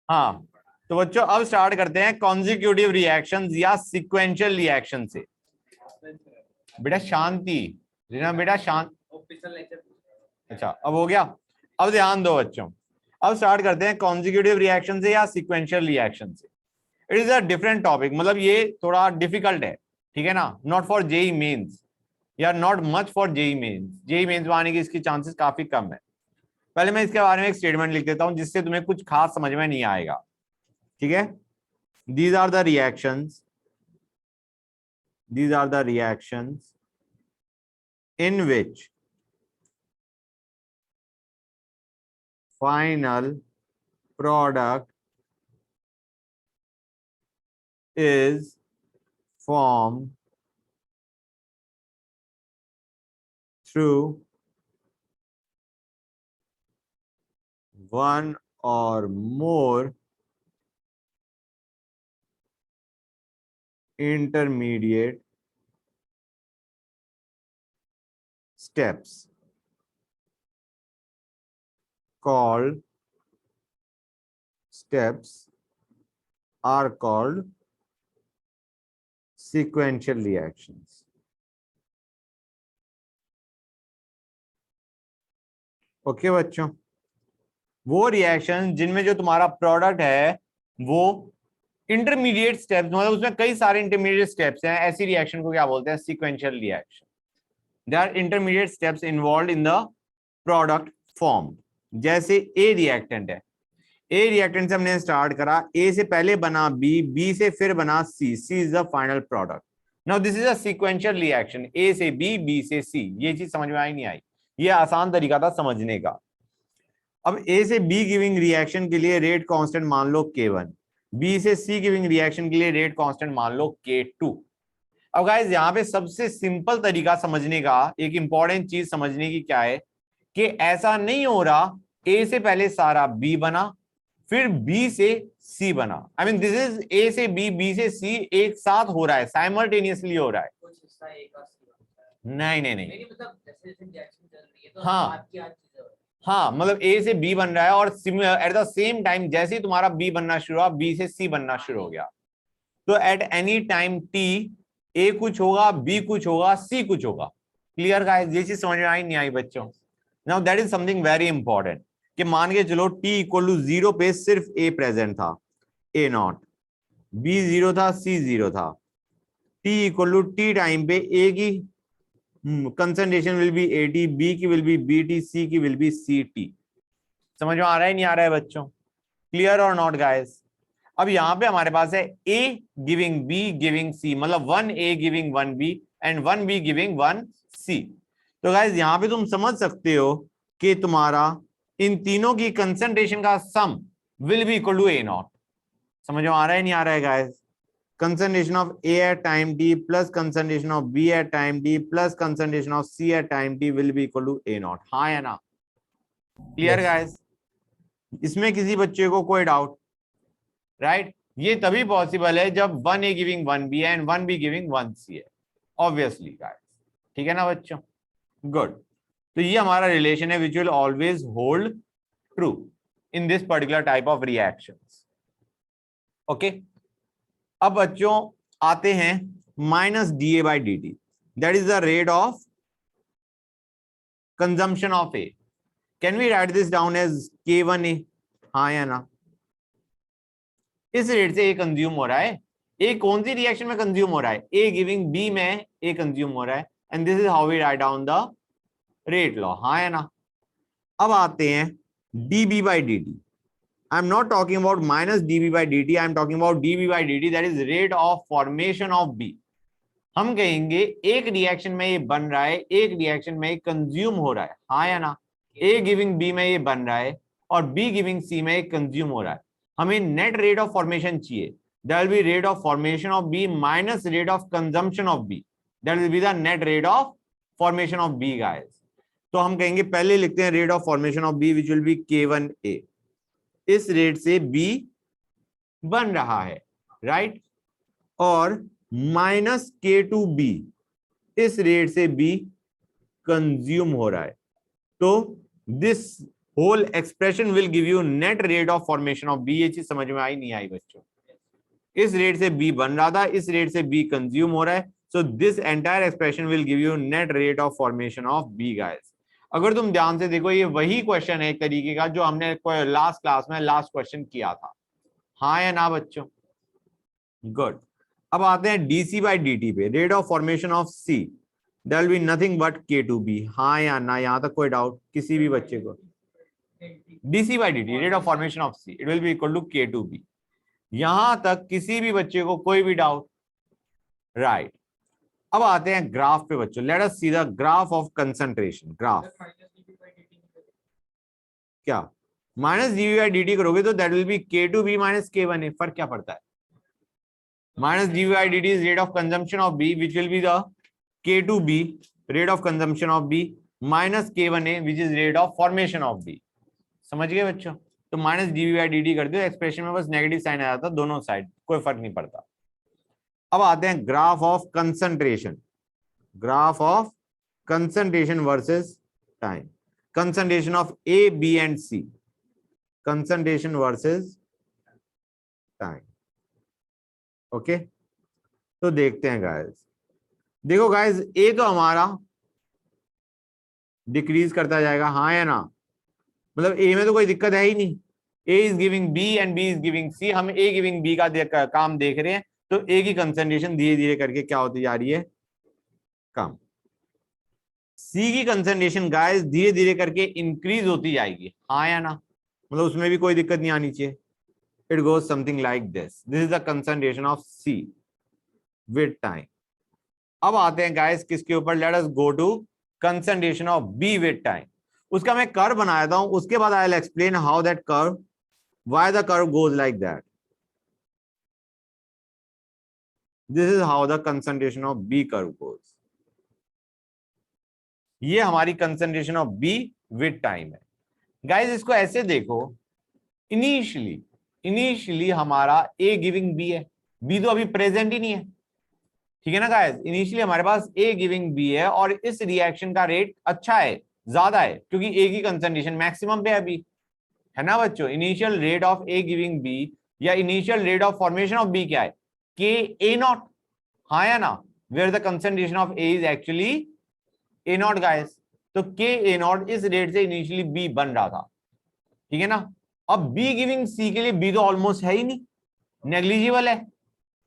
हाँ, तो बच्चों अब स्टार्ट करते हैं कॉन्जिक्यूटिव रिएक्शंस या सिक्वेंशियल रिएक्शन से। बेटा शांति, रीना बेटा शांत। अच्छा अब हो गया। अब ध्यान दो बच्चों, अब स्टार्ट करते हैं कॉन्जिक्यूटिव रिएक्शन से या सिक्वेंशियल रिएक्शन से। It is a different topic, मतलब ये थोड़ा डिफिकल्ट है, ठीक है ना, नॉट फॉर जेई मेंस या not much for JEE mains. JEE mains में आने की इसकी चांसेस काफी कम है। पहले मैं इसके बारे में एक स्टेटमेंट लिख देता हूं जिससे तुम्हें कुछ खास समझ में नहीं आएगा, ठीक है। These are the reactions. These are the reactions in which final product is formed through one or more intermediate steps called are called sequential reactions. Okay बच्चों, वो रिएक्शन जिनमें जो तुम्हारा प्रोडक्ट है वो इंटरमीडिएट स्टेप्स, मतलब उसमें कई सारे इंटरमीडिएट स्टेप्स हैं, ऐसी रिएक्शन को क्या बोलते हैं, sequential reaction. There are intermediate steps involved in the product form. जैसे ए रिएक्टेंट है, ए रिएक्टेंट से हमने स्टार्ट करा, ए से पहले बना बी, बी से फिर बना C, C is the final product. Now this is a sequential reaction, A से बी, बी से सी। ये चीज समझ में आई नहीं आई? ये आसान तरीका था समझने का। अब ए से बी गिविंग रिएक्शन के लिए रेट कांस्टेंट मान लो K1, बी से सी गिविंग रिएक्शन के लिए रेट कांस्टेंट मान लो K2। अब गाइस यहाँ पे सबसे सिंपल तरीका समझने का, एक इंपॉर्टेंट चीज समझने की क्या है कि ऐसा नहीं हो रहा ए से पहले सारा बी बना फिर बी से सी बना। I mean this is a से बी, बी से सी एक साथ हो रहा है, साइमल्टेनियसली हो रहा है। नहीं नहीं नहीं, हाँ हाँ, मतलब ए से बी बन रहा है और एट द सेम टाइम जैसे ही तुम्हारा बी बनना शुरू हुआ, बी से सी बनना शुरू हो गया। तो eight any time T A कुछ होगा, बी कुछ होगा, सी कुछ होगा। Clear guys? ये चीज समझ में आई नहीं आई बच्चों? Now that is something very important कि मान के चलो टी इक्वल टू 0 पे सिर्फ ए प्रेजेंट था, ए नॉट, बी 0 था, सी 0 था। T equal to T time पे ए की concentration will be A T, B की विल बी बीटी, सी की विल बी सीटी। समझ में आ रहा है नहीं आ रहा है बच्चों? क्लियर और नॉट गाइस? अब यहां पे हमारे पास है ए गिविंग बी गिविंग सी, मतलब 1A giving 1B and 1B giving 1C। तो गाइस यहां पे तुम समझ सकते हो कि तुम्हारा इन तीनों की कंसंट्रेशन का sum will be equal to A naught. समझ में आ रहा है नहीं आ रहा है guys? concentration of A at time t plus concentration of B at time t plus concentration of C at time t will be equal to A naught। हाँ या ना? Clear guys? इसमें किसी बच्चे को कोई डाउट? राइट, ये तभी पॉसिबल है जब 1A giving 1B and 1B giving 1C है, ऑब्वियसली गाइस। ठीक है ना बच्चों? गुड। तो ये हमारा रिलेशन है which will always hold true in this particular type of reactions. Okay, अब बच्चों आते हैं minus D A by D T, that is the rate of consumption of A. Can we write this down as K1A? हाँ या ना? इस rate से ए consume हो रहा है। ए कौन सी रिएक्शन में कंज्यूम हो रहा है? ए गिविंग बी में ए कंज्यूम हो रहा है and this is how we write down the rate law. हाँ या ना? अब आते हैं dB by dt। I am not talking about minus dB by dt, I am talking about dB by dt, that is rate of formation of B। हम कहेंगे एक reaction में ये बन रहा है, एक रिएक्शन में ये कंज्यूम हो रहा है। हाँ या ना? ए गिविंग बी में ये बन रहा है और बी गिविंग सी में ये कंज्यूम हो रहा है। हमें नेट रेट ऑफ फॉर्मेशन चाहिए, that will be rate of formation of B minus rate of consumption of B, that will be the net rate of formation of B guys. तो हम कहेंगे पहले लिखते हैं rate of formation of B which will be K1A। इस rate से B बन रहा है, राइट, और माइनस K2B, इस रेट से बी कंज्यूम हो रहा है। तो this whole expression will give you net rate of formation of B. ये चीज समझ में आई नहीं आई बच्चों? इस रेट से बी बन रहा था, इस रेट से बी कंज्यूम हो रहा है, so this entire expression will give you net rate of formation of B guys. अगर तुम ध्यान से देखो, ये वही क्वेश्चन है एक तरीके का जो हमने लास्ट क्लास में लास्ट क्वेश्चन किया था, हाँ या ना बच्चों? गुड। अब आते हैं डीसी बाई डी पे, rate of formation of C, that will be nothing but K two B, हाँ या ना? यहां तक कोई डाउट किसी भी बच्चे को? D C by D rate of formation of C it will be equal to K two B. यहां तक किसी भी बच्चे को कोई भी डाउट? राइट। अब आते हैं ग्राफ पे बच्चों, let us see the graph of concentration. Graph क्या minus DV by D t करोगे तो that will be k two B minus के वन ए। फर्क क्या पड़ता है? Minus DV by D t is rate of consumption of B which will be the k two B rate of consumption of B minus के one A which is rate of formation of B. समझ गए बच्चों? तो minus DV by D T कर दो, expression में बस negative sign आ जाता दोनों साइड, कोई फर्क नहीं पड़ता। अब आते हैं graph of concentration, graph of concentration versus time, concentration of A B and C, concentration versus time. Okay, तो देखते हैं गाइस। देखो गाइस, ए तो हमारा डिक्रीज करता जाएगा, हाँ या ना? मतलब ए में तो कोई दिक्कत है ही नहीं, A is giving B and B is giving C, हम ए गिविंग बी का काम देख रहे हैं, तो ए की कंसंट्रेशन धीरे धीरे करके क्या होती जा रही है? कम। सी की कंसंट्रेशन गाइस धीरे धीरे करके इंक्रीज होती जाएगी, हाँ या ना? मतलब उसमें भी कोई दिक्कत नहीं आनी चाहिए। It goes something like this, this is the concentration of C with time. अब आते हैं गाइस किसके ऊपर? Let us go to concentration of B with time. उसका मैं कर्व बनाया था, उसके बाद I will explain how that curve, why the curve goes like that. This is how the concentration of B curve goes. ये हमारी concentration of B with time है guys. इसको ऐसे देखो, इनिशियली हमारा ए गिविंग बी है, बी तो अभी प्रेजेंट ही नहीं है, ठीक है ना गाइस? इनिशियली हमारे पास ए गिविंग बी है और इस रिएक्शन का रेट अच्छा है, ज्यादा है, क्योंकि ए की कंसंट्रेशन मैक्सिमम पे है अभी, है ना बच्चों? Initial rate of A giving B या initial rate of formation of B क्या है? के ए नॉट, हाँ या ना? Where the concentration of A is actually A naught guys. तो के ए नॉट इस रेट से इनिशियली बी बन रहा था, ठीक है ना? अब बी गिविंग सी के लिए बी तो ऑलमोस्ट है ही नहीं, नेग्लिजिबल है,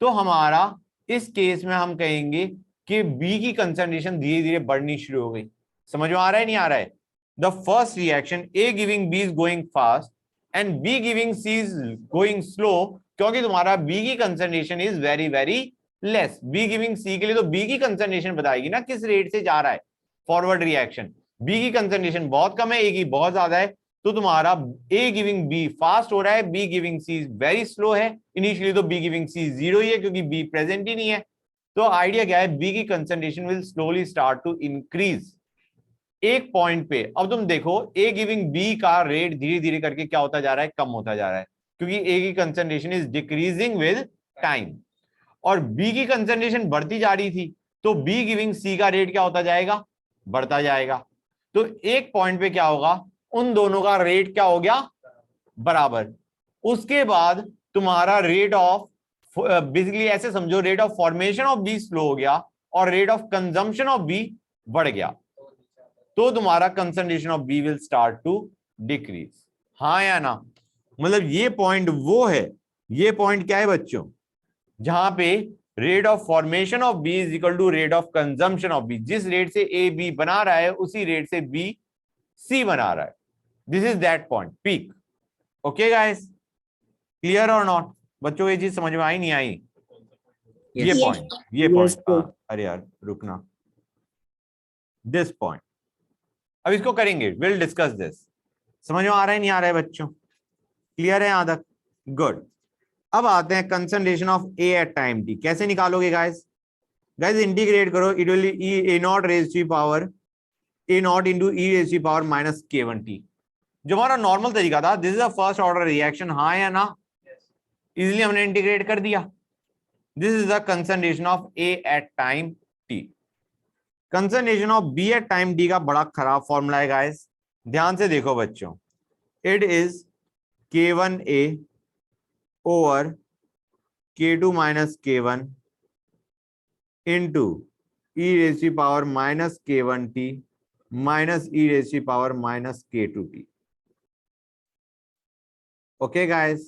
तो हमारा इस केस में हम कहेंगे कि बी की कंसंट्रेशन धीरे धीरे बढ़नी शुरू हो गई। समझ में आ रहा है नहीं आ रहा है? The first reaction A giving B is going fast and B giving C is going slow, क्योंकि तुम्हारा बी की concentration is very very less. B giving C के लिए तो बी की कंसंट्रेशन बताएगी ना किस रेट से जा रहा है फॉरवर्ड रिएक्शन। बी की कंसंट्रेशन बहुत कम है, ए की बहुत ज्यादा है, तो तुम्हारा ए गिविंग बी फास्ट हो रहा है, B giving C very slow है। इनिशियली तो बी गिविंग सी जीरो ही है क्योंकि बी प्रेजेंट ही नहीं है। तो आइडिया क्या है? बी की concentration will slowly start to increase एक पॉइंट पे। अब तुम देखो ए गिविंग बी का रेट धीरे धीरे करके क्या होता जा रहा है? कम होता जा रहा है, क्योंकि ए की concentration is decreasing with time और बी की कंसंट्रेशन बढ़ती जा रही थी, तो बी गिविंग सी का रेट क्या होता जाएगा? बढ़ता जाएगा। तो एक पॉइंट पे क्या होगा? उन दोनों का रेट क्या हो गया? बराबर। उसके बाद तुम्हारा रेट ऑफ, बेसिकली ऐसे समझो, rate of formation of B slow हो गया और rate of consumption of B बढ़ गया, तो तुम्हारा concentration of B will start to decrease, हाँ या ना? मतलब ये पॉइंट वो है, ये पॉइंट क्या है बच्चों? जहां पे rate of formation of B is equal to rate of consumption of B. जिस रेट से ए बी बना रहा है उसी रेट से बी सी बना रहा है। This is that point peak. Okay guys, clear और नॉट? बच्चों को ये चीज समझ में आई नहीं आई? ये पॉइंट अरे यार रुकना, दिस पॉइंट अब इसको करेंगे, विल डिस्कस दिस। समझ में आ रहा है नहीं आ रहा है बच्चों? क्लियर है यहां तक? गुड। अब आते हैं concentration of A at time T. कैसे निकालोगे गाइस? गाइस इंटीग्रेट करो, it will be A naught raise to power A naught into E raise to power minus के वन टी, जो हमारा नॉर्मल तरीका था। This is a first order reaction, हाँ या ना? इजिली हमने इंटीग्रेट कर दिया। This is the concentration of A at time T. Concentration of B at time T का बड़ा खराब फॉर्मूला है गाइस, ध्यान से देखो बच्चों। It is K1A over K2 minus K1 into e raise to power minus K1T minus e raise to power minus K2T। Okay guys,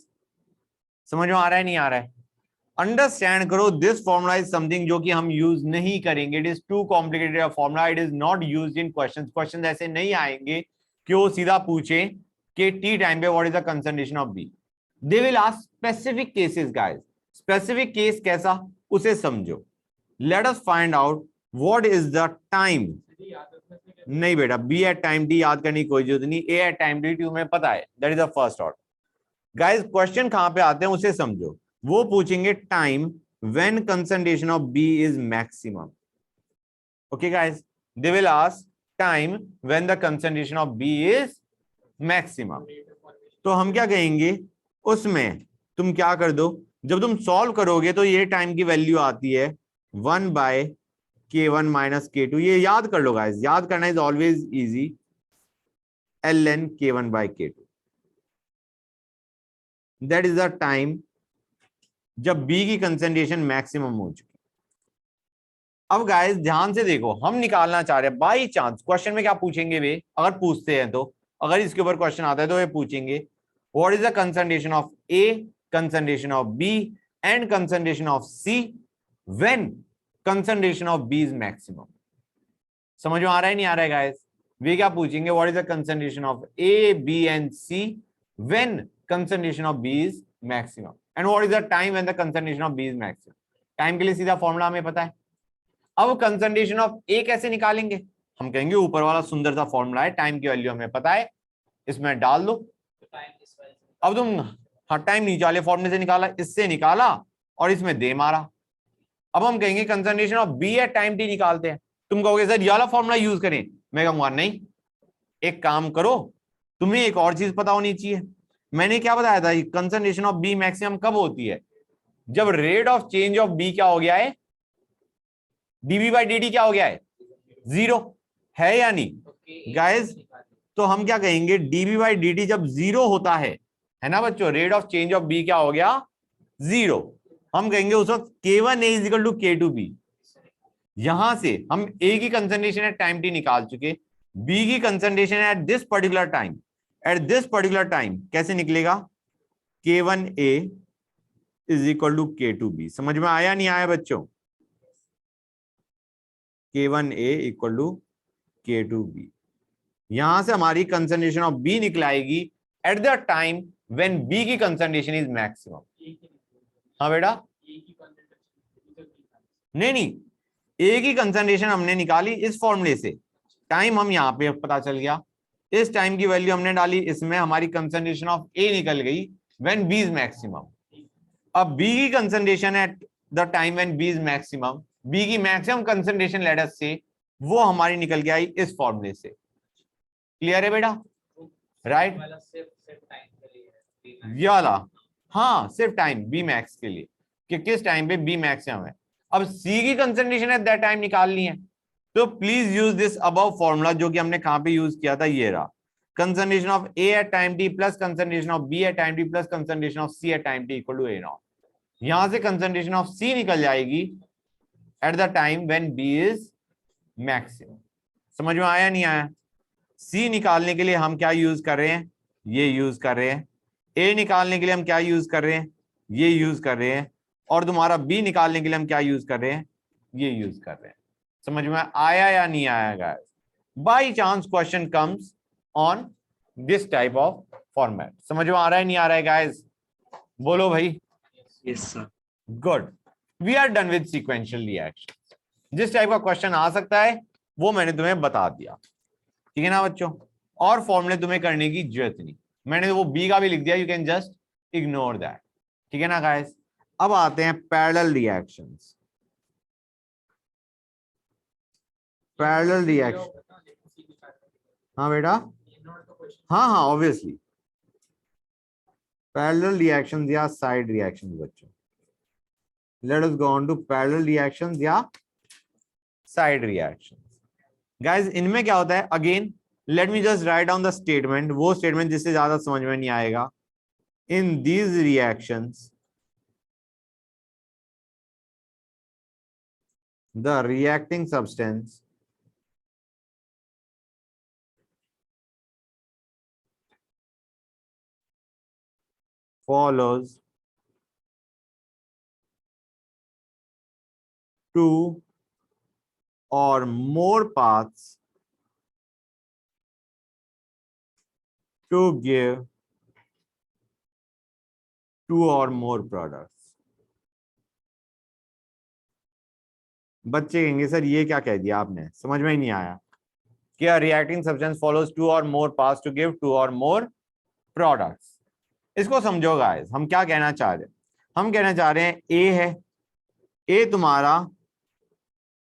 समझ में आ रहा है नहीं आ रहा है? अंडरस्टैंड करो, दिस फॉर्मूला इज समथिंग जो कि हम यूज नहीं करेंगे। It is too complicated formula, it is not used in questions. Questions ऐसे नहीं आएंगे कि वो सीधा पूछे कि टी टाइम पे what is the concentration of B. They will ask specific cases guys. Specific case कैसा, उसे समझो। Let us find out what is the time. नहीं बेटा, बी एट टाइम टी याद करने की कोई जरूरत नहीं, ए एट टाइम टी तुम्हें पता है, that is the first order. Guys question कहां पे आते हैं उसे समझो। वो पूछेंगे time when concentration of B is maximum. Okay guys, they will ask time when the concentration of B is maximum. तो हम क्या कहेंगे, उसमें तुम क्या कर दो, जब तुम सॉल्व करोगे तो ये टाइम की वैल्यू आती है 1/K1 माइनस K2। ये याद कर लो गाइस, याद करना is always easy, ln K1/K2। That is the time जब बी की कंसंट्रेशन मैक्सिमम हो चुकी। अब गाइस ध्यान से देखो, हम निकालना चाह रहे हैं बाई चांस। क्वेश्चन में क्या पूछेंगे वे, अगर पूछते हैं तो, अगर इसके ऊपर क्वेश्चन आता है तो वे पूछेंगे what is the concentration of A, concentration of B and concentration of C when concentration of B is maximum. समझ में आ रहा है नहीं आ रहा है गाइस? वे क्या पूछेंगे, what is the concentration of A, B and C when concentration of B is maximum and what is the time when the concentration of B is maximum. Time के लिए सीधा फॉर्मूला हमें पता है। अब कंसंट्रेशन ऑफ ए कैसे निकालेंगे, हम कहेंगे ऊपर वाला सुंदर सा फॉर्मूला है, टाइम की वैल्यू हमें पता है, इसमें डाल दो। अब तुम हाँ टाइम नीचे वाले फॉर्मूले से निकाला, इससे निकाला और इसमें दे मारा। अब हम कहेंगे concentration of B at time T निकालते हैं। तुम कहोगे सर ये वाला फॉर्मूला यूज करें, मैं कहूंगा नहीं, एक काम करो, तुम्हें एक और चीज पता होनी चाहिए। मैंने क्या बताया था, कंसंट्रेशन ऑफ बी मैक्सिमम कब होती है, जब rate of change of B क्या हो गया है, dv/dt क्या हो गया है, 0 है या नहीं गाइस? तो हम क्या कहेंगे, dv/dt जब 0 होता है ना बच्चों, rate of change of B क्या हो गया, 0। हम कहेंगे उस वक्त K1A is equal to K2B। यहां से हम A की कंसंट्रेशन एट टाइम टी निकाल चुके, B की concentration at this particular time, at this particular time कैसे निकलेगा, K1A is equal to K2B। समझ में आया नहीं आया बच्चों? K1A equal to K2B। यहां से हमारी कंसंट्रेशन ऑफ B निकलाएगी at the time when B की कंसंट्रेशन इज मैक्सिमम। हाँ बेटा, नहीं, A की कंसंट्रेशन हमने निकाली इस फॉर्मूले से, टाइम हम यहां पे पता चल गया, इस टाइम की वैल्यू हमने डाली, इसमें हमारी कंसंट्रेशन ऑफ A निकल गई व्हेन B इज मैक्सिमम। अब B की concentration at the time when B is maximum, B की मैक्सिमम कंसंट्रेशन लेट अस से, वो हमारी निकल के आई इस फॉर्मूले से। क्लियर है बेटा? राइट, ये वाला हाँ सिर्फ टाइम बी मैक्स के लिए, कि किस टाइम पे बी मैक्सिमम है। अब सी की कंसंट्रेशन एट दैट टाइम निकालनी है, तो please use this above formula, जो कि हमने कहां पे यूज किया था, ये रहा, concentration of A at time T plus concentration of B at time T plus concentration of C at time T equal to A naught. यहां से कंसंट्रेशन ऑफ सी निकल जाएगी at the time when B is maximum. समझ में आया नहीं आया? सी निकालने के लिए हम क्या यूज कर रहे हैं, ये यूज कर रहे हैं। ए निकालने के लिए हम क्या यूज कर रहे हैं, ये यूज कर रहे हैं। और तुम्हारा बी निकालने के लिए हम क्या यूज कर रहे हैं, ये यूज कर रहे हैं। समझ में आया या नहीं आया guys? By chance question comes on this type of format. समझ में आ रहा है नहीं आ रहा है गाइस? बोलो भाई। Yes sir. Good, we are done with sequential reaction. जिस टाइप का क्वेश्चन आ सकता है वो मैंने तुम्हें बता दिया, ठीक है ना बच्चों? और फॉर्मूले तुम्हें करने की जरूरत नहीं, मैंने वो बी का भी लिख दिया, you can just ignore that, ठीक है ना गाइस? अब आते हैं पैरेलल रिएक्शंस। पैरेलल रिएक्शन, हाँ बेटा, हाँ हाँ ऑब्वियसली पैरेलल रिएक्शंस या साइड रिएक्शंस बच्चों। Let us go on to parallel reactions या साइड रिएक्शंस। गाइस इनमें क्या होता है, again let me just write down the statement, वो स्टेटमेंट जिससे ज्यादा समझ में नहीं आएगा. In these reactions the reacting substance follows two or more paths to give two or more products. बच्चे कहेंगे सर ये क्या कह दिया आपने, समझ में ही नहीं आया. क्या रिएक्टिंग सब्सटेंस फॉलोज टू और मोर पाथ्स टू गिव टू और मोर प्रोडक्ट्स. इसको समझो गाइस, हम क्या कहना चाह रहे हैं. हम कहना चाह रहे हैं ए है, ए तुम्हारा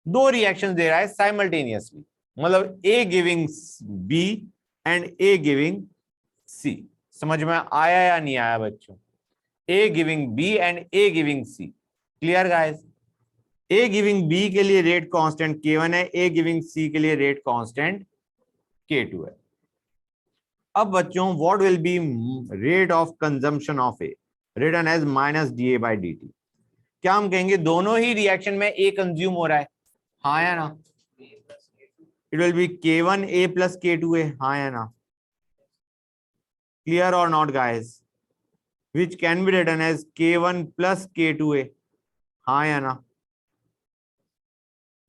दो रिएक्शंस दे रहा है साइमल्टेनियसली, मतलब A giving B and A giving C. समझ में आया या नहीं आया बच्चों? A giving B and A giving C. Clear guys? A giving B के लिए रेट कांस्टेंट K1 है, ए गिविंग सी के लिए रेट कांस्टेंट K2 है. अब बच्चों what will be rate of consumption of A, written as minus dA/dt. क्या हम कहेंगे दोनों ही रिएक्शन में ए कंज्यूम हो रहा है? हाँ या ना? It will be K1A plus K2A. हाँ या ना? क्लियर और not guys? Which can be written as K1 plus K2A. हाँ या ना?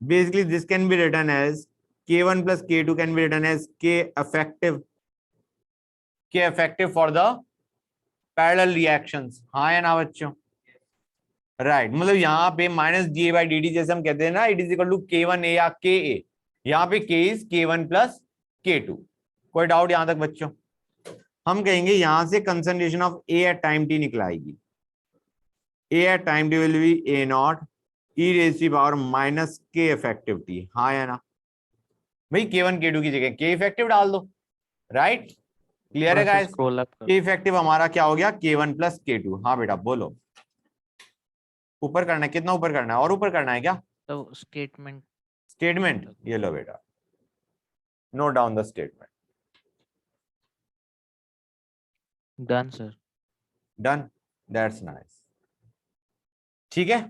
Basically, this can be written as K1 plus K2 can be written as K effective for the parallel reactions. हाँ या ना बच्चों? राइट, मतलब यहाँ पे माइनस dA/dt जैसे हम कहते हैं ना, it is equal to K1A या KA. यहाँ पे K is K1 plus K2. कोई डाउट यहाँ तक बच्चों? हम कहेंगे यहां से concentration of A at time t निकल आएगी. A at time t will be A0 e raised to power minus K effective t. हाँ या ना? भाई K1 K2 की जगह K इफेक्टिव डाल दो. राइट? क्लियर है गाइस? K इफेक्टिव हमारा क्या हो गया? K1 plus K2. हाँ बेटा बोलो. ऊपर करना है, कितना ऊपर करना है? और ऊपर करना है क्या? तो स्टेटमेंट ये लो बेटा, note down the statement. Done sir. Done, that's nice. ठीक है,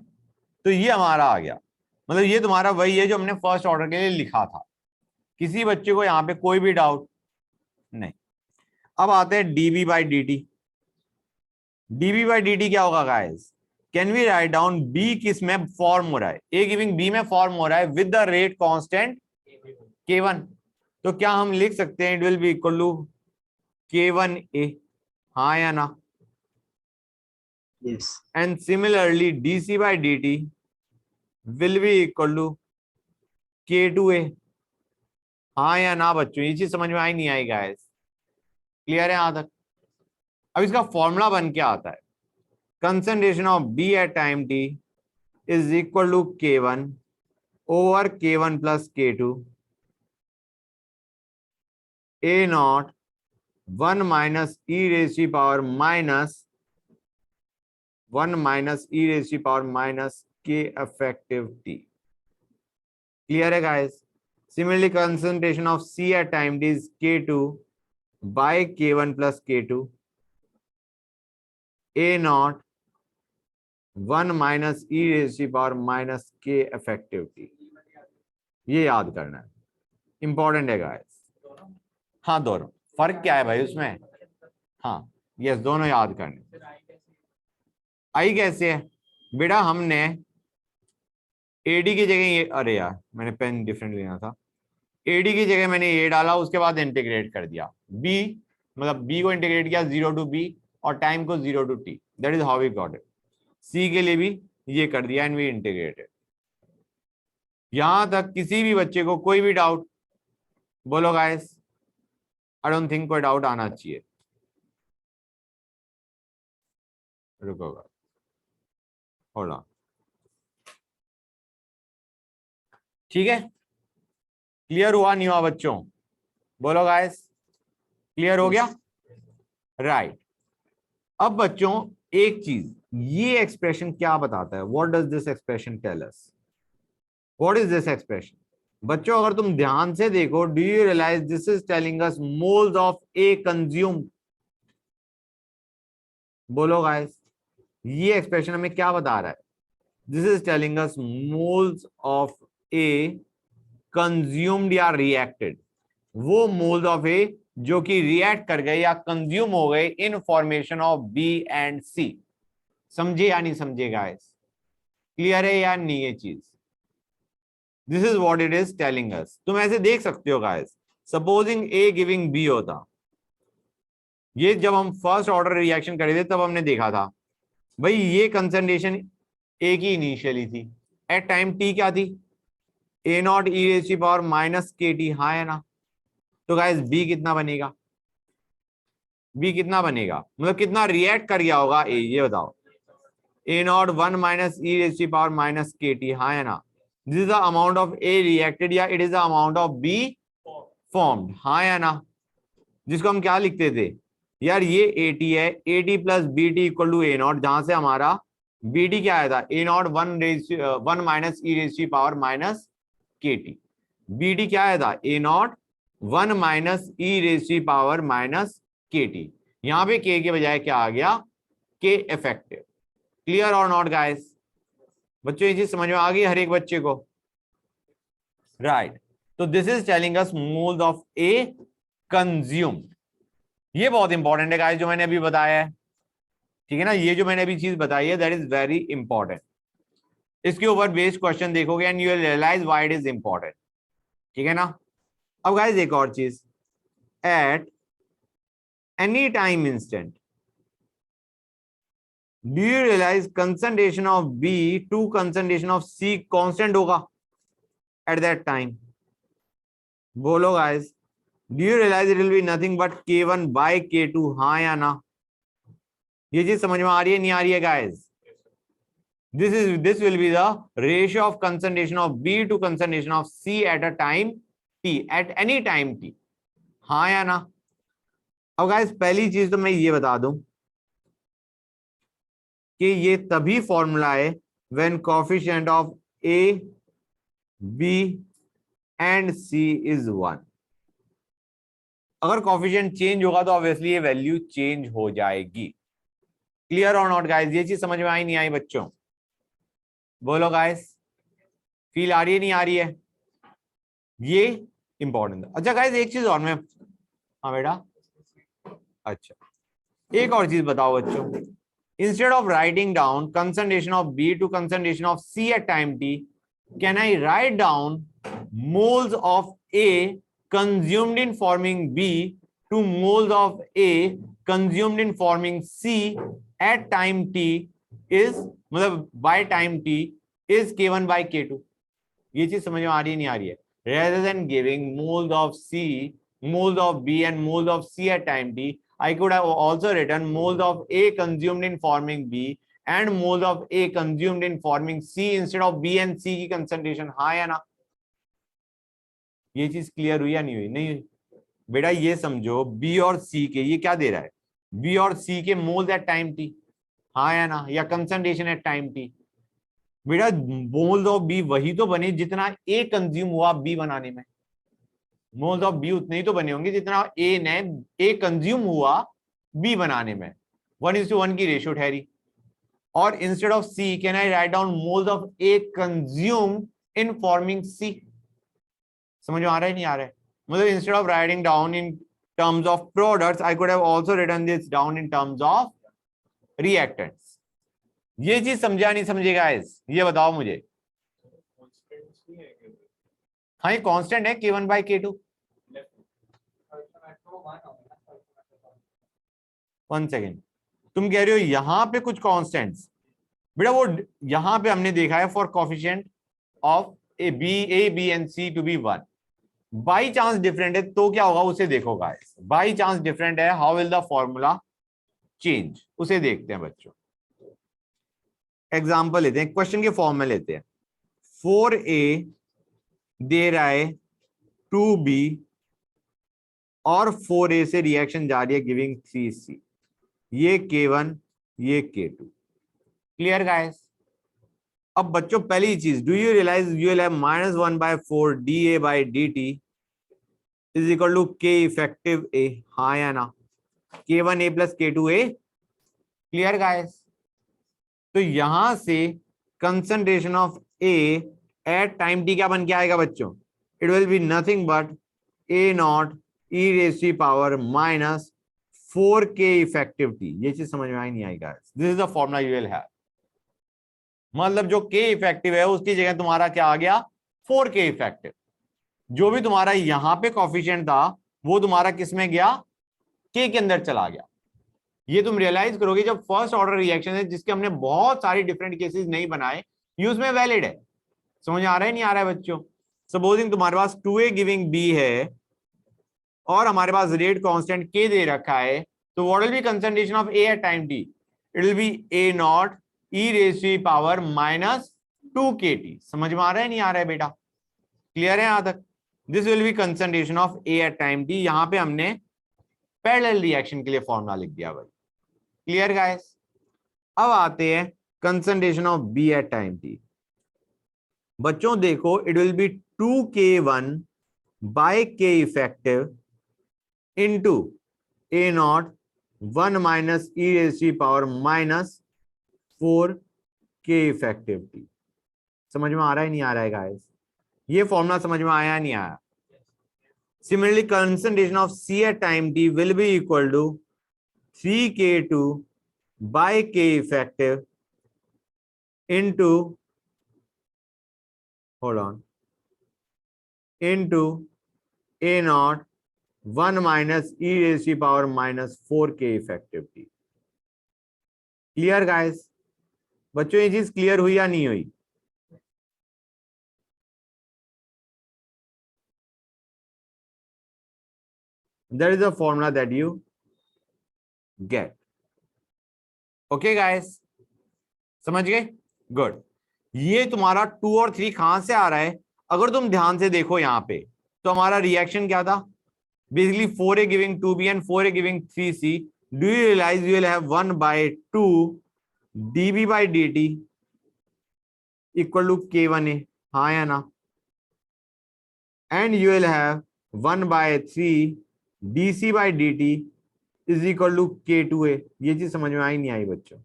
तो ये हमारा आ गया. मतलब ये तुम्हारा वही है जो हमने फर्स्ट ऑर्डर के लिए लिखा था. किसी बच्चे को यहां पे कोई भी डाउट नहीं. अब आते हैं dB/dt. dB/dt क्या होगा guys? Can we write down B किस में फॉर्म हो रहा है? ए गिविंग बी में फॉर्म हो रहा है with the rate constant K1. तो क्या हम लिख सकते हैं it will be equal to K1A. हाँ या ना? Yes. And similarly dC/dt will be equal to K2A. हाँ या ना बच्चों? ये चीज समझ में आई नहीं आई गाइस? क्लियर है यहां तक? अब इसका फॉर्मूला बन के आता है, concentration of B at time t is equal to K1 over K1 plus K2 A0 1 minus e raised to power minus 1 minus e raised to power minus K effective t. Clear है guys? Similarly, concentration of C at time t is K2 by K1 plus K2 A0 1 minus e raised to power minus K effective t. ये याद करना है, important है guys. हाँ दोनों. फर्क क्या है भाई उसमें? हाँ यस, दोनों याद करने. आई कैसे है बेटा? हमने एडी की जगह ये, अरे यार मैंने पेन डिफरेंट लेना था. एडी की जगह मैंने ये डाला, उसके बाद इंटीग्रेट कर दिया. बी मतलब बी को इंटीग्रेट किया 0 टू बी और टाइम को 0 to t. That is how we got it. C के लिए भी ये कर दिया एंड वी इंटीग्रेटेड. यहां तक किसी भी बच्चे को कोई भी डाउट बोलो गाइस? आई डोंट थिंक कोई डाउट आना चाहिए. रुकोगा, होल्ड ऑन. ठीक है, क्लियर हुआ नहीं हुआ बच्चों? बोलो गाइस, क्लियर हो गया? राइट. अब बच्चों एक चीज, ये एक्सप्रेशन क्या बताता है? What does this expression tell us? What is this expression? बच्चों अगर तुम ध्यान से देखो, do you realize this is telling us moles of A consume? बोलो गाइस, ये एक्सप्रेशन हमें क्या बता रहा है? This is telling us moles of A consumed या रिएक्टेड, वो मोल्स ऑफ ए जो कि रिएक्ट कर गए या कंज्यूम हो गए in formation of B and C. समझे या नहीं समझे गाइस? क्लियर है या नहीं ये चीज? This is what it is telling अस। तुम ऐसे देख सकते हो गाइस, सपोजिंग ए गिविंग बी होता, ये जब हम फर्स्ट ऑर्डर रिएक्शन करे थे तब हमने देखा था भाई ये कंसंट्रेशन ए की इनिशियली थी, एट टाइम टी क्या थी? A naught E raise to power minus K T, हाँ है ना? तो गाइस बी कितना बनेगा? बी कितना बनेगा मतलब कितना रिएक्ट कर गया होगा ए, ये बताओ। A naught 1 minus E raise to power minus K T, हाँ है ना? This is the amount of A reacted या it is the amount of B formed, हाँ या ना? जिसको हम क्या लिखते थे यार, ये ए टी है, A T plus B T equal to A naught, जहां से हमारा बी टी क्या आया था? A naught 1 minus E raise to power minus K T. B T क्या आया था? A naught 1 minus E raise to power minus K T. यहां पे के के बजाय क्या आ गया? K effective. क्लियर और नॉट गाइस? बच्चों ये चीज समझ में आ गई हर एक बच्चे को? राइट। तो this is telling us moles of A consumed. ये बहुत इंपॉर्टेंट है गाइस जो मैंने अभी बताया है, ठीक है ना? ये जो मैंने अभी चीज बताई है दैट इज वेरी इंपॉर्टेंट। इसके ऊपर बेस्ड क्वेश्चन देखोगे and you will realise why it is important, ठीक है ना? अब गाइस एक और चीज, at any time instant do you realise concentration of B to concentration of C constant होगा एट दैट टाइम? बोलो guys, do you realise it will be nothing but K1 by K2, हाँ या ना? ये चीज समझ में आ रही है नहीं आ रही है guys? This will be the ratio of concentration of B to concentration of C at a time t, at any time t, हाँ या ना? अब गाइस पहली चीज तो मैं ये बता दूं कि ये तभी फॉर्मूला है when coefficient of A, B and C is 1। अगर कोफिशिएंट चेंज होगा तो ऑब्वियसली ये वैल्यू चेंज हो जाएगी। क्लियर और नॉट गाइस? ये चीज समझ में आई नहीं आई बच्चों? बोलो गाइस, फील आ रही है नहीं आ रही है? ये इंपॉर्टेंट है। अच्छा गाइस एक चीज और मैं, हाँ बेटा, अच्छा एक और चीज बताओ बच्चों, instead of writing down concentration of B to concentration of C at time T, can I write down moles of A consumed in forming B to moles of A consumed in forming C at time t is मतलब by time t is K1 by K2। ये चीज समझ में आ रही है नहीं आ रही है? Rather than giving moles of C, moles of B and moles of C at time t, I could have also written moles of A consumed in forming B and moles of A consumed in forming C instead of B and C की concentration, हाँ या ना? ये चीज clear हुई या नहीं हुई? नहीं हुई बेटा? ये समझो बी और सी के, ये क्या दे रहा है? बी और सी के मोल्स एट टाइम टी, हाँ या ना? या कंसंट्रेशन एट टाइम टी। बेटा मोल्स ऑफ बी वही तो बने जितना ए कंज्यूम हुआ बी बनाने में। मोल्स ऑफ बी उतने ही तो बने होंगे जितना ए कंज्यूम हुआ बी बनाने में। 1:1 की रेशियो ठहरी। और instead of C can I write down moles of A consume in forming C? समझ में आ रहा है नहीं आ रहा है? मतलब instead of writing down in terms of products, I could have also written this down in terms of reactants। ये चीज समझा नहीं समझे गाइस? ये बताओ मुझे। हाँ ये कांस्टेंट है K1 by K2। 1 सेकेंड, तुम कह रहे हो यहां पे कुछ कांस्टेंट्स? बेटा वो यहां पे हमने देखा है for coefficient of A B and C to be 1। By chance different है तो क्या होगा उसे देखो गाइस। बाई चांस डिफरेंट है, how will the formula change, उसे देखते हैं बच्चों। एग्जांपल लेते हैं, क्वेश्चन के फॉर्म में लेते हैं। 4A दे रहा है 2B और 4A से रिएक्शन जा रही है गिविंग 3C। ये K1 ये K2। Clear guys? अब बच्चों पहली चीज, do you realise you will have -1/4 dA/dt is equal to K effective A? हाँ या ना? K1A plus K2A। Clear guys? तो यहां से concentration of A at time t क्या बन के आएगा बच्चों? It will be nothing but A0 e raise to power -4K effective t। ये चीज समझ में आई नहीं आई guys? This is the formula you will have. मतलब जो K इफेक्टिव है उसकी जगह तुम्हारा क्या आ गया? 4K effective. जो भी तुम्हारा यहां पे कॉफिशिएंट था वो तुम्हारा किस में गया? K के अंदर चला गया। ये तुम रियलाइज करोगे जब फर्स्ट ऑर्डर रिएक्शन है जिसके हमने बहुत सारी डिफरेंट केसेस नहीं बनाए, ये उसमें वैलिड है। समझ आ रहा है नहीं आ रहा है बच्चों? सपोजिंग तुम्हारे पास 2A गिविंग B है और हमारे पास रेट कांस्टेंट K दे रखा है, तो what will be concentration of A at time t? It will be A0 e raise to power -2KT। समझ में आ रहा है नहीं आ रहा है बेटा? क्लियर है यहां तक? This will be concentration of A at time t। यहां पे हमने पैरेलल रिएक्शन के लिए फॉर्मूला लिख दिया भाई। Clear guys? अब आते हैं concentration of B at time t। बच्चों देखो, it will be 2K1 by K effective into A0 1 minus e raise to power -4K effective t। समझ में आ रहा है नहीं आ रहा है गाइस? ये फॉर्मूला समझ में आया नहीं आया? Similarly, concentration of C at time t will be equal to 3K2 by K effective into, hold on, into A0 1 minus e raised to power -4K effective t। Clear guys? बच्चों ये चीज clear हुई या नहीं हुई? That is the formula that you get. Okay guys? समझ गए? Good. ये तुम्हारा 2 और 3 कहां से आ रहा है? अगर तुम ध्यान से देखो यहां पे, तो हमारा रिएक्शन क्या था? Basically 4A giving 2B and 4A giving 3C। Do you realise you will have 1/2 dB/dt equal to K1A? हाँ या ना? And you will have 1/3 dC/dt is equal to K2A। ये चीज समझ में आई नहीं आई बच्चों?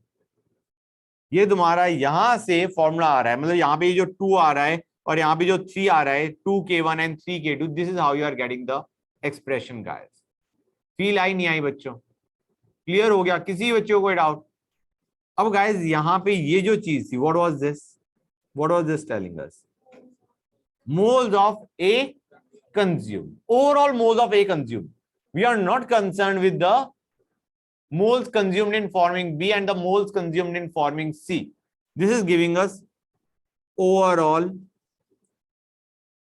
ये तुम्हारा यहां से फॉर्मूला आ रहा है, मतलब यहाँ पे जो 2 आ रहा है और यहाँ पे जो 3 आ रहा है, 2K1 and 3K2, this is how you are getting the expression guys. Feel आई नहीं आई बच्चों? क्लियर हो गया? किसी बच्चे को कोई डाउट? अब गाइस यहाँ पे ये जो चीज थी, what was this telling us? Moles of A consume, overall moles of A consume. We are not concern with the moles consumed in forming B and the moles consumed in forming C. This is giving us overall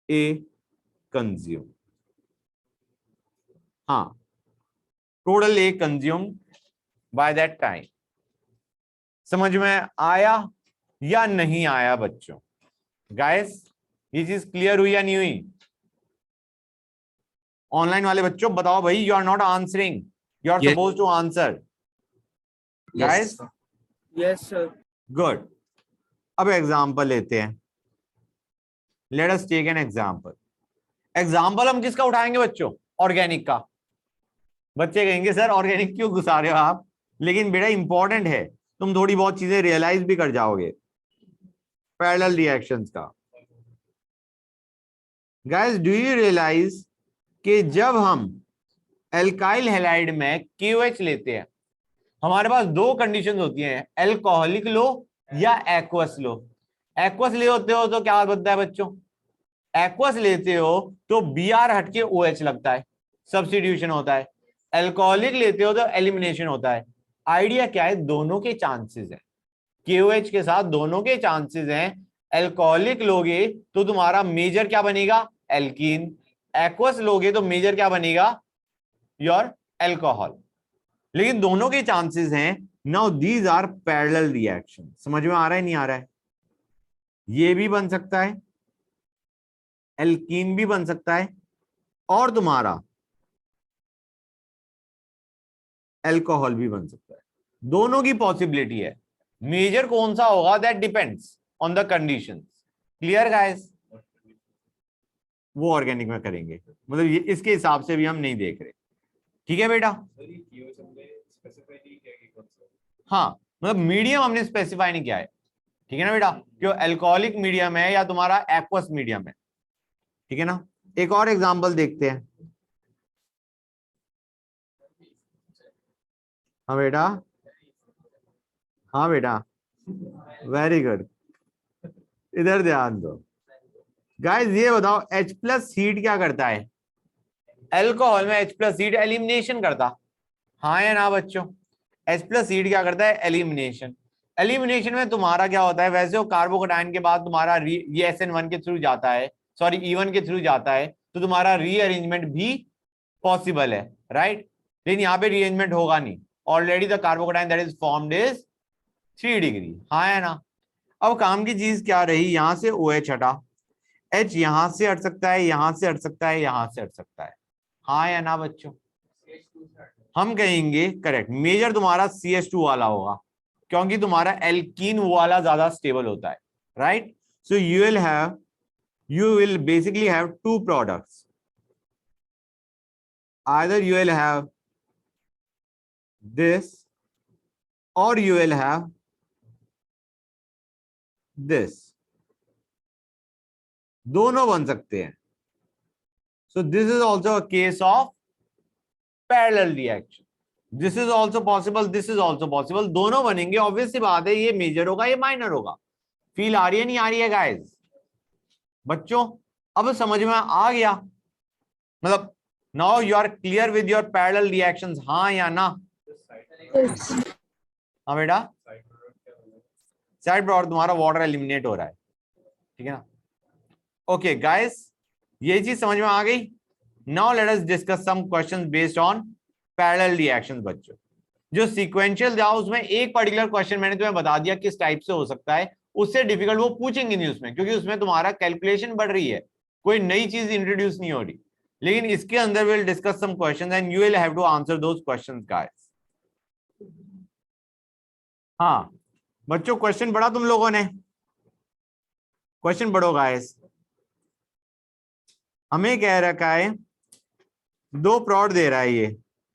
A consumed. हाँ, total A consumed by that time. समझ में आया या नहीं आया बच्चों? Guys ये चीज क्लियर हुई या नहीं हुई? ऑनलाइन वाले बच्चों बताओ भाई, you are not answering, you are suppose to answer. Guys yes sir. Good. अब एग्जांपल लेते हैं। Let us take an example. Example हम किसका उठाएंगे बच्चों? ऑर्गेनिक का। बच्चे कहेंगे सर ऑर्गेनिक क्यों घुसा रहे हो आप? लेकिन बेटा इंपॉर्टेंट है, तुम थोड़ी बहुत चीजें रियलाइज भी कर जाओगे पैरेलल रिएक्शंस का। गाइस डू यू रियलाइज कि जब हम एल्काइल हैलाइड में KOH लेते हैं, हमारे पास दो कंडीशन होती हैं, एल्कोहलिक लो या एक्वस लो। एक्वस ले होते हो तो क्या बनता है बच्चों? एक्वस लेते हो तो Br हटके OH लगता है, सब्स्टिट्यूशन होता है। एल्कोहलिक लेते हो तो एलिमिनेशन होता है। आइडिया क्या है? दोनों के चांसेस हैं, KOH के साथ दोनों के चांसेस हैं। एल्कोहलिक लोगे तो तुम्हारा मेजर क्या बनेगा? एल्कीन। एक्वस लोगे तो मेजर क्या बनेगा? Your alcohol. लेकिन दोनों के चांसेस हैं। Now these are parallel reaction. समझ में आ रहा है नहीं आ रहा है? ये भी बन सकता है, एल्कीन भी बन सकता है, और तुम्हारा एल्कोहल भी बन सकता है। दोनों की पॉसिबिलिटी है। मेजर कौन सा होगा that depends. On the conditions. Clear guys? वो ऑर्गेनिक में करेंगे, मतलब ये इसके हिसाब से भी हम नहीं देख रहे। ठीक है बेटा? हाँ, मतलब मीडियम हमने स्पेसिफाई नहीं किया है। ठीक है ना बेटा? क्यों अल्कोहलिक मीडियम है या तुम्हारा एक्वस मीडियम है। ठीक है ना? एक और एग्जांपल देखते हैं। हाँ बेटा, हाँ बेटा, वेरी गुड। इधर ध्यान दो गाइस, ये बताओ H प्लस हीट क्या करता है? अल्कोहल में H प्लस हीट एलिमिनेशन करता, हाँ या ना बच्चों? H प्लस हीट क्या करता है? एलिमिनेशन। एलिमिनेशन में तुम्हारा क्या होता है? वैसे वो कार्बोकेटाइन के बाद तुम्हारा ये SN1 के थ्रू जाता है, सॉरी E1 के थ्रू जाता है, तो तुम्हारा रीअरेंजमेंट भी पॉसिबल है, राइट? लेकिन यहाँ पे रीअरेंजमेंट होगा नहीं, already the carbocation that is formed is 3 degree, हाँ या ना? अब काम की चीज क्या रही? यहां से OH हटा, H यहां से हट सकता है, यहां से हट सकता है, यहां से हट सकता है, हाँ या ना बच्चों? हम कहेंगे करेक्ट, मेजर तुम्हारा CH2 वाला होगा, क्योंकि तुम्हारा एल्कीन वाला ज्यादा स्टेबल होता है, right? So you will basically have two products. Either you will have this or you will have this. दोनों बन सकते हैं. So this is also a case of parallel reaction. This is also possible, this is also possible. दोनों बनेंगे, obvious सी बात है, ये major होगा, ये माइनर होगा. फील आ रही है नहीं आ रही है गाइस? बच्चों अब समझ में आ गया? मतलब now you are clear with your parallel reactions, हाँ या ना? हाँ बेटा, साइड प्रोडक्ट तुम्हारा वाटर एलिमिनेट हो रहा है, ठीक है ना? ओके गाइस, ये चीज समझ में आ गई? Now let us discuss some questions based on parallel reactions. बच्चों जो सीक्वेंशियल था उसमें एक पर्टिकुलर क्वेश्चन मैंने तुम्हें बता दिया किस टाइप से हो सकता है, उससे डिफिकल्ट वो पूछेंगे नहीं उसमें, क्योंकि उसमें तुम्हारा कैलकुलेशन बढ़ रही है, कोई नई चीज इंट्रोड्यूस नहीं हो रही। लेकिन इसके अंदर will discuss some questions and you will have to answer those questions guys. हाँ बच्चों, क्वेश्चन पढ़ा तुम लोगों ने? क्वेश्चन पढ़ो गाइस। हमें कह रखा है दो प्रोड दे रहा है ये,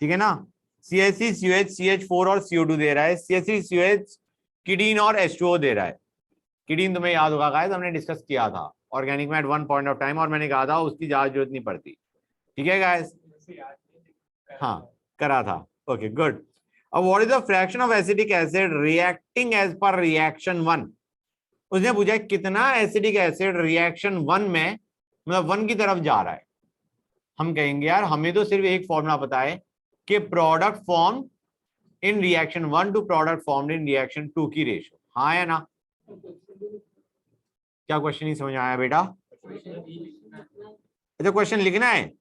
ठीक है ना? CH3 COH CH4 और CO2 दे रहा है, CH3 COH किडीन और H2O दे रहा है। किडीन तुम्हें याद होगा गाइस, हमने डिस्कस किया था ऑर्गेनिक में at one point of time, और मैंने कहा था उसकी ज्यादा जरूरत नहीं पड़ती, ठीक है गाइस? हाँ करा था, ओके गुड। अब what is the fraction of acetic acid reacting as per reaction 1? उसने पूछा कितना एसिडिक एसिड रिएक्शन 1 में, मतलब 1 की तरफ जा रहा है। हम कहेंगे यार हमें तो सिर्फ एक फॉर्मूला पता है कि product form in reaction 1 to product formed in reaction 2 की रेशियो, हाँ या ना? क्या क्वेश्चन ही समझ आया बेटा? अच्छा क्वेश्चन लिखना है?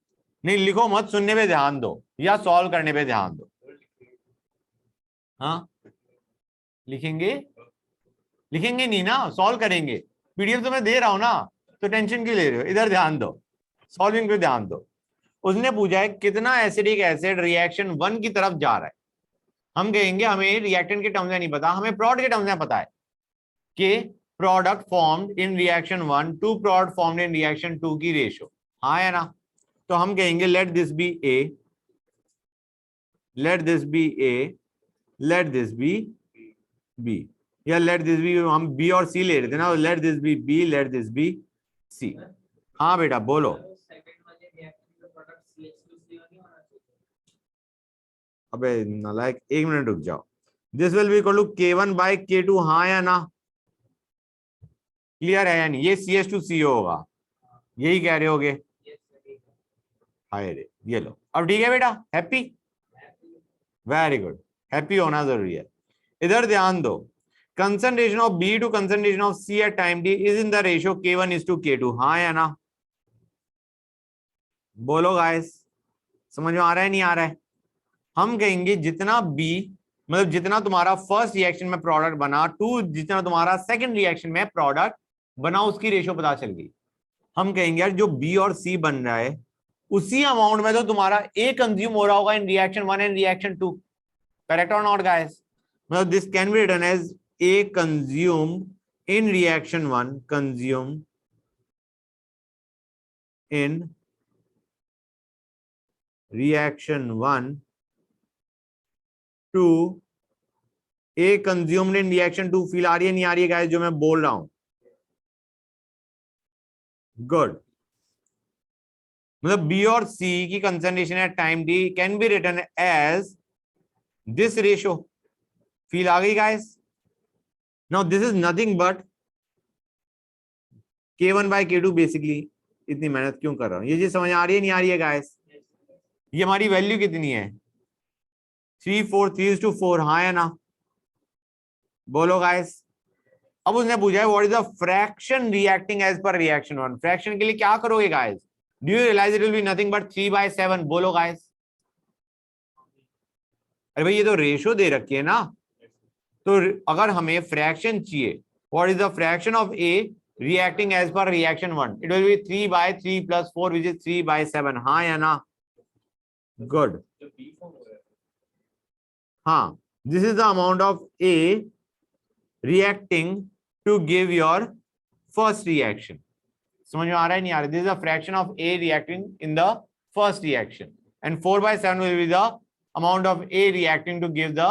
नहीं लिखो मत, सुनने पे ध्यान दो या सॉल्व करने पे ध्यान दो। हाँ लिखेंगे? लिखेंगे नहीं ना, सॉल्व करेंगे। PDF तो मैं दे रहा हूं ना, तो टेंशन क्यों ले रहे हो? इधर ध्यान दो, सॉल्विंग पे ध्यान दो। उसने पूछा है कितना एसिडिक एसिड रिएक्शन 1 की तरफ जा रहा है। हम कहेंगे हमें रिएक्टेंट के टर्म्स में नहीं पता, हमें प्रोडक्ट के टर्म्स में पता है कि product formed in reaction 1 to product formed in reaction 2 की रेशियो, हाँ या ना? तो हम कहेंगे let this be A, let this be A, let this be B, या लेट दिस बी, हम B और C ले रहे थे ना, let this be B, let this be C। हाँ बेटा बोलो। अबे नालायक, एक मिनट रुक जाओ। This will be equal to K1 by K2, हाँ या ना? क्लियर है या नहीं? ये CH2CO होगा, यही कह रहे होगे? हाय रे, ये लो। अब ठीक है बेटा, हैप्पी? वेरी गुड, हैप्पी होना जरूरी है। इधर ध्यान दो, concentration of B to concentration of C at time t is in the ratio K1:K2, हाँ या ना? बोलो गाइस, समझ में आ रहा है नहीं आ रहा है? हम कहेंगे जितना B, मतलब जितना तुम्हारा फर्स्ट रिएक्शन में प्रोडक्ट बना, टू जितना तुम्हारा सेकंड रिएक्शन में प्रोडक्ट बना, उसकी रेशियो पता चल गई। हम कहेंगे यार जो B और C बन रहा है उसी अमाउंट में तो तुम्हारा A कंज्यूम हो रहा होगा in reaction 1 and reaction 2, correct और नॉट गाइस? मतलब this can be written as A consumed in reaction 1 consumed in reaction 1 to A consumed in reaction 2 feel आ रही है नहीं आ रही है गाइस जो मैं बोल रहा हूं? गुड. मतलब बी और सी की concentration at time T can be written as this ratio. Feel आ गई guys? Now this is nothing but K1 by K2 basically. इतनी मेहनत क्यों कर रहा हूं? ये चीज समझ आ रही है नहीं आ रही है गाइस? ये हमारी वैल्यू कितनी है? 3 4 3:4. हाँ या ना? बोलो गाइस. अब उसने पूछा है what is the fraction reacting as per reaction 1. Fraction के लिए क्या करोगे guys? Do you realise it will be nothing but 3/7. बोलो गाइस. अरे भाई ये तो रेशियो दे रखी है ना, तो अगर हमें फ्रैक्शन चाहिए, what is the fraction of A reacting as per reaction 1, it will be 3/3 + 4 which is 3/7. हाँ या ना? गुड. हाँ, this is the amount of A reacting to give your first reaction. समझ में आ रहा है नहीं आ रहा? This is a fraction of A reacting in the first reaction, and 4/7 will be the amount of A reacting to give the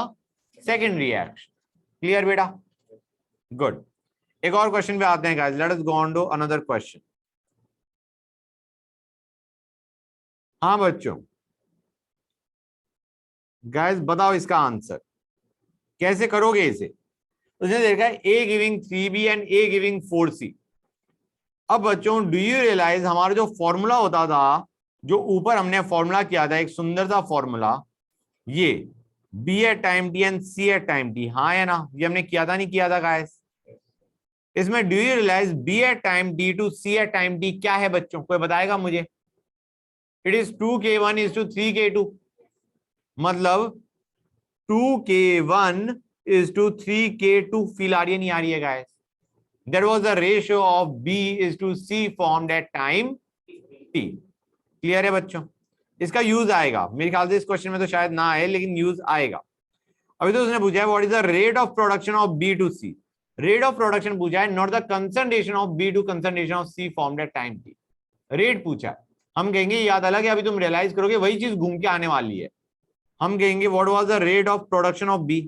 second reaction. Clear बेटा? Good. एक और क्वेश्चन पे आते हैं guys. Let us go on to another question. हाँ बच्चों, guys बताओ इसका आंसर कैसे करोगे इसे? उसने देखा है A giving 3B and A giving 4C. अब बच्चों डू यू रियलाइज हमारा जो फॉर्मूला होता था, जो ऊपर हमने फॉर्मूला किया था, एक सुंदर सा फॉर्मूला, ये B at time T and C at time T. हाँ या ना? ये हमने किया था नहीं किया था गाइस? इसमें do you realise B at time T to C at time T क्या है बच्चों? कोई बताएगा मुझे? It is 2K1:3K2. मतलब 2K1 is to 3K2. Feel आ रही है नहीं आ रही है guys? That was the ratio of B is to C formed at time T. Clear है बच्चों? इसका यूज आएगा मेरे ख्याल से. इस क्वेश्चन में तो शायद ना आए, लेकिन यूज आएगा. अभी तो उसने पूछा है what is the rate of production of B to C. Rate of production पूछा है, not the concentration of B to concentration of C formed at time T. Rate पूछा है. हम कहेंगे याद अलग है, अभी तुम रियलाइज करोगे वही चीज घूम के आने वाली है. हम कहेंगे what was the rate of production of B.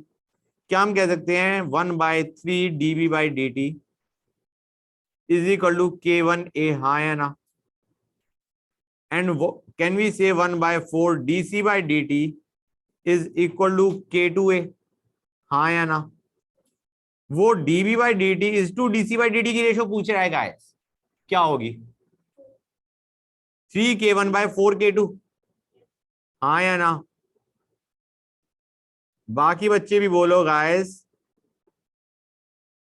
क्या हम कह सकते हैं? 1/3 dB/dt is equal to K1A. हाँ या ना? एंड कैन वी से 1/4 dC/dt is equal to K2A. हाँ या ना? वो dB/dt इज टू dC/dt की रेशियो पूछ रहा है गाइस. क्या होगी? 3K1/4K2. हाँ या ना? बाकी बच्चे भी बोलो guys.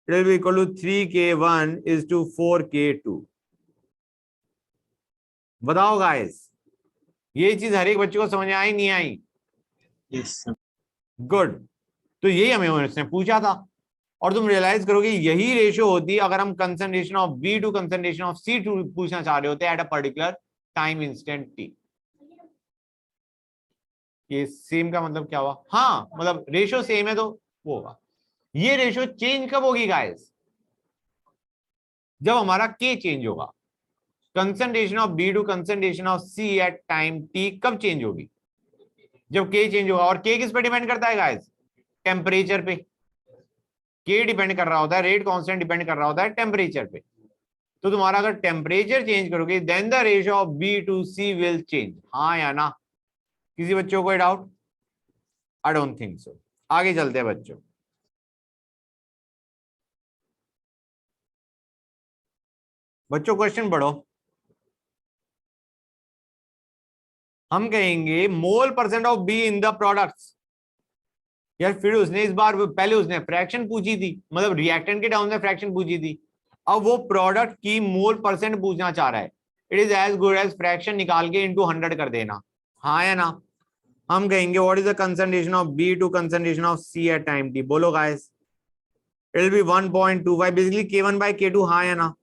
It will be equal to 3K1 is to 4K2. बताओ गाइस, ये चीज हर एक बच्चे को समझ आई नहीं आई? गुड. तो यही हमें उसने पूछा था, और तुम रियलाइज करोगे यही रेशियो होती अगर हम concentration of B to concentration of C to पूछना चाह रहे होते at a particular time instant T. ये सेम का मतलब क्या हुआ? हाँ, मतलब रेशियो सेम है तो वो होगा. ये रेशियो चेंज कब होगी गाइस? जब हमारा K चेंज होगा. Concentration of B to concentration of C at time T कब चेंज होगी? जब K चेंज होगा. और K किस पे डिपेंड करता है गाइस? टेम्परेचर पे. K डिपेंड कर रहा होता है, रेट कांस्टेंट डिपेंड कर रहा होता है टेम्परेचर पे. तो तुम्हारा अगर टेम्परेचर चेंज करोगे then the ratio of B to C will change. हाँ या ना? किसी बच्चों को doubt? I don't think so. आगे चलते हैं बच्चों. बच्चों क्वेश्चन पढ़ो. हम कहेंगे mole percent of B in the products. यार फिर उसने इस बार पहले उसने फ्रैक्शन पूछी थी, मतलब रिएक्टेंट के टाउन में फ्रैक्शन पूछी थी. अब वो प्रोडक्ट की मोल परसेंट पूछना चाह रहा है. It is as good as fraction निकाल के इनटू 100 कर देना. हाँ या ना? हम कहेंगे what is the concentration of B to concentration of C at time T. बोलो guys. It will be 1.25 basically K1/K2. हाँ या ना?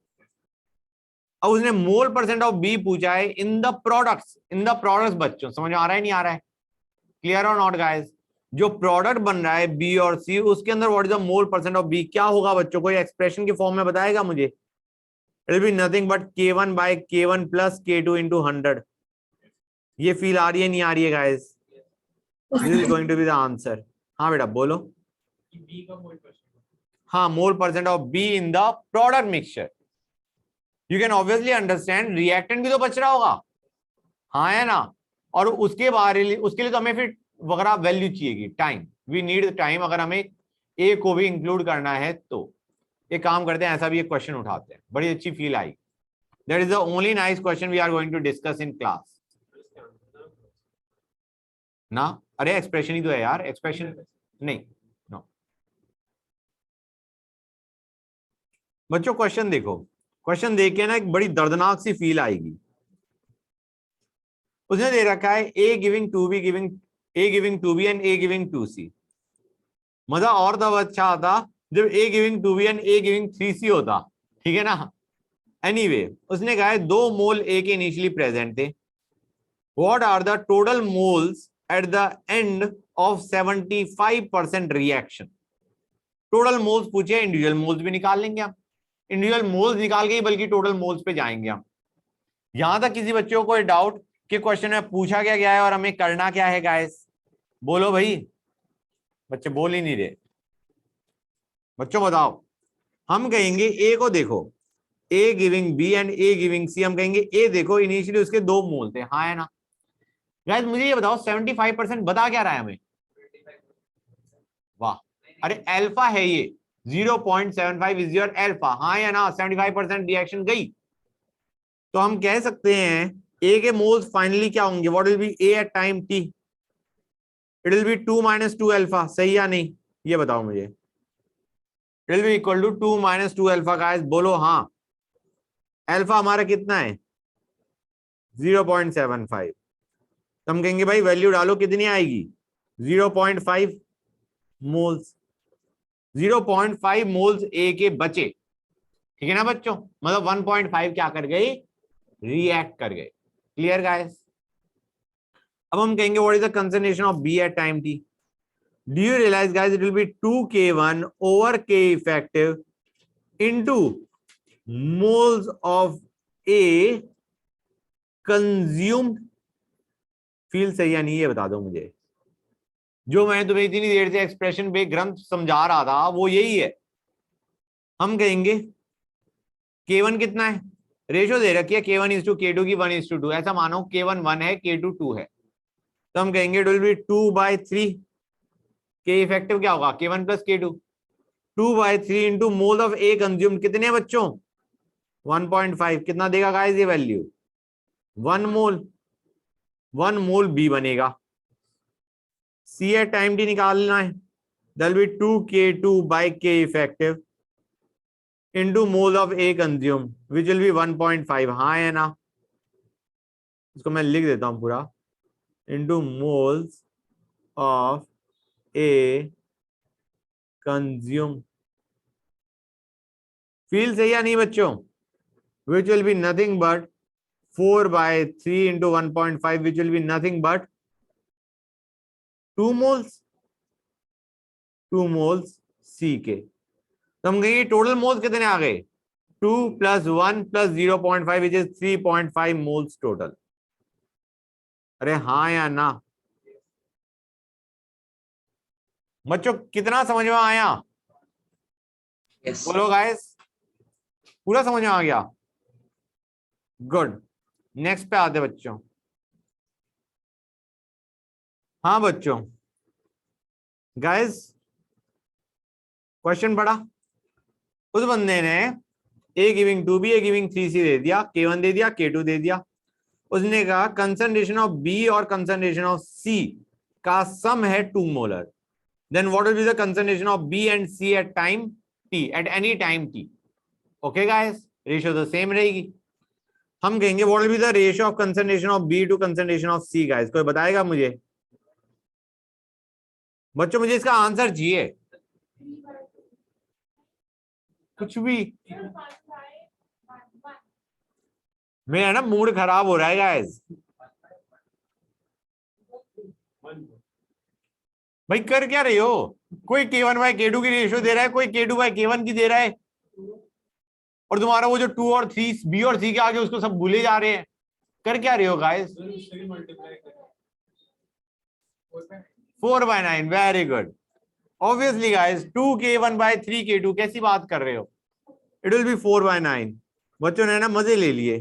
अब उसने मोल परसेंट ऑफ B पूछा है इन the products. In the products बच्चों समझ आ रहा है नहीं आ रहा है? क्लियर और नॉट गाइस? जो प्रोडक्ट बन रहा है बी और सी, उसके अंदर what is the mole percent of B, क्या होगा बच्चों? कोई एक्सप्रेशन की फॉर्म में बताएगा मुझे? It will be nothing but K1 by K1 plus K2 into 100. ये फील आ रही है नहीं आ रही है guys? This is going to be the answer. हाँ बेटा बोलो। हाँ, mole percent of B in the product mixture. You can obviously understand reactant भी तो बच रहा होगा, हाँ है ना? और उसके लिए तो हमें फिर वगैरह वैल्यू चाहिएगी, टाइम, वी नीड टाइम, अगर हमें ए को भी इंक्लूड करना है तो। एक काम करते हैं, ऐसा भी एक क्वेश्चन उठाते हैं, बड़ी अच्छी फील आई। That is the only nice question we are going to discuss in class ना। अरे एक्सप्रेशन ही तो है यार, एक्सप्रेशन नहीं, नो बच्चों। क्वेश्चन देखो, क्वेश्चन देख के ना एक बड़ी दर्दनाक सी फील आएगी। उसने दे रखा है A giving two B and A giving two C. मजा और तब अच्छा आता जब A giving two B and A giving three C होता, ठीक है ना? एनीवे, उसने कहा है 2 मोल ए के इनिशियली प्रेजेंट थे। What are the total moles at the end of 75% reaction? Total moles पूछे, इंडिविजुअल मोल्स भी निकाल लेंगे हम, इंडिविजुअल मोल्स निकाल के ही बल्कि टोटल मोल्स पे जाएंगे हम। यहां तक किसी बच्चों को कोई डाउट कि क्वेश्चन में पूछा क्या गया है और हमें करना क्या है गाइस? बोलो भाई, बच्चे बोल ही नहीं रहे। बच्चों बताओ, हम कहेंगे ए को देखो, A giving B and A giving C, हम कहेंगे ए देखो इनिशियली उसके 2 मोल थे, हाँ है ना? गाइस मुझे ये बताओ 75% बता क्या रहा है हमें? वाह, अरे अल्फा है ये, 0.75 इज योर अल्फा, हाँ या ना? 75% रिएक्शन गई। तो हम कह सकते हैं ए के मोल्स फाइनली क्या होंगे? What will be A at time T? It will be 2 - 2 alpha, सही या नहीं? ये बताओ मुझे। It will be equal to 2 - 2 alpha. Guys बोलो हाँ। अल्फा हमारा कितना है? 0.75। तो हम कहेंगे भाई वैल्यू डालो, कितनी आएगी? 0.5 मोल्स। 0.5 मोल्स ए के बचे, ठीक है ना बच्चों? मतलब 1.5 क्या कर गए? रिएक्ट कर गए। Clear guys? अब हम कहेंगे what is the concentration of B at time T? Do you realise guys it will be 2K1 over K effective into moles of A consumed? Feel सही या नहीं ये बता दो मुझे। जो मैं तुम्हें इतनी देर से एक्सप्रेशन पे ग्रंथ समझा रहा था वो यही है। हम कहेंगे K1 कितना है? रेशो दे रखी है K1:K2 की 1:2। ऐसा मानो K1 1 है, K2 2 है, तो हम कहेंगे it will be 2/3। K effective क्या होगा? K1 + K2। 2/3 into mole of A consumed कितने हैं बच्चों? 1.5। कितना देगा गाइस ये वैल्यू? 1 मोल। 1 मोल बी बनेगा। सी एट टाइम टी निकालना है, that will B 2K2 by K effective into mole of A consume which will B 1.5, हाँ है ना? इसको मैं लिख देता हूं पूरा, into moles of A consumed। Feel सही या नहीं बच्चों? which will be nothing but 4/3 into 1.5 which will be nothing but 2 moles। 2 moles C के। तो हम कहेंगे टोटल मोल्स कितने आ गए? 2 + 1 + 0.5 which is 3.5 मोल्स टोटल। अरे हाँ या ना? बच्चों कितना समझ में आया? Yes. बोलो गाइस, पूरा समझ में आ गया? गुड। नेक्स्ट पे आते बच्चों। हाँ बच्चों, गाइस क्वेश्चन पढ़ा, उस बंदे ने A giving two B A giving 3C दे दिया, K1 दे दिया, K2 दे दिया। उसने कहा कंसंट्रेशन ऑफ बी और कंसंट्रेशन ऑफ सी का सम है 2 molar. Then what will be the concentration of B and C at time T, at any time T? Okay guys, ratio तो सेम रहेगी। हम कहेंगे what will be the ratio of concentration of B to concentration of C? Guys कोई बताएगा मुझे? बच्चों मुझे इसका आंसर चाहिए, कुछ भी। मेरा ना मूड खराब हो रहा है गाइस। भाई कर क्या रहे हो? कोई k1/k2 की रेशियो दे रहा है, कोई k2/k1 की दे रहा है, और तुम्हारा वो जो 2 और 3 बी और सी के आगे उसको सब भूले जा रहे हैं। कर क्या रहे हो guys? 4/9, very good. Obviously guys 2k1/3k2, कैसी बात कर रहे हो? It will be 4/9। बच्चों ने ना मजे ले लिए।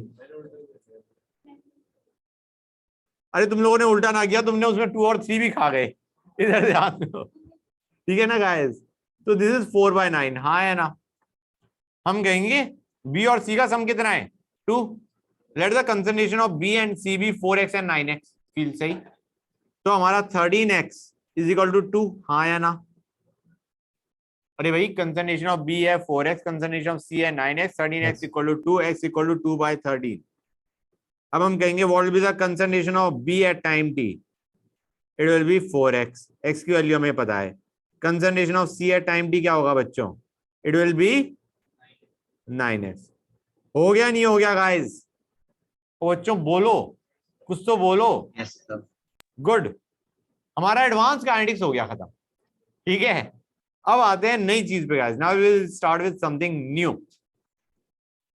अरे तुम लोगों ने उल्टा ना किया, तुमने उसमें 2 और 3 भी खा गए। इधर ध्यान दो, ठीक है ना गाइस? तो दिस इज 4/9, हाँ है ना? हम कहेंगे बी और सी का सम कितना है? 2। Let the concentration of B and C be 4x and 9x। Feel सही। तो हमारा 13x इज इक्वल टू 2, हाँ या ना? अरे भाई कंसंट्रेशन ऑफ बी है 4x, कंसंट्रेशन ऑफ सी है 9x, 13x equal to 2, x equal to 2/13। अब हम कहेंगे what will be the concentration of B at time t? It will बी 4x। x की वैल्यू हमें पता है। Concentration of C at time t क्या होगा बच्चों? It will be 9x। हो गया नहीं हो गया गाइस? बच्चों बोलो, कुछ तो बोलो। Yes, sir. गुड। हमारा एडवांस काइनेटिक्स हो गया खत्म, ठीक है? अब आते हैं नई चीज पे guys. Now we will start with something new.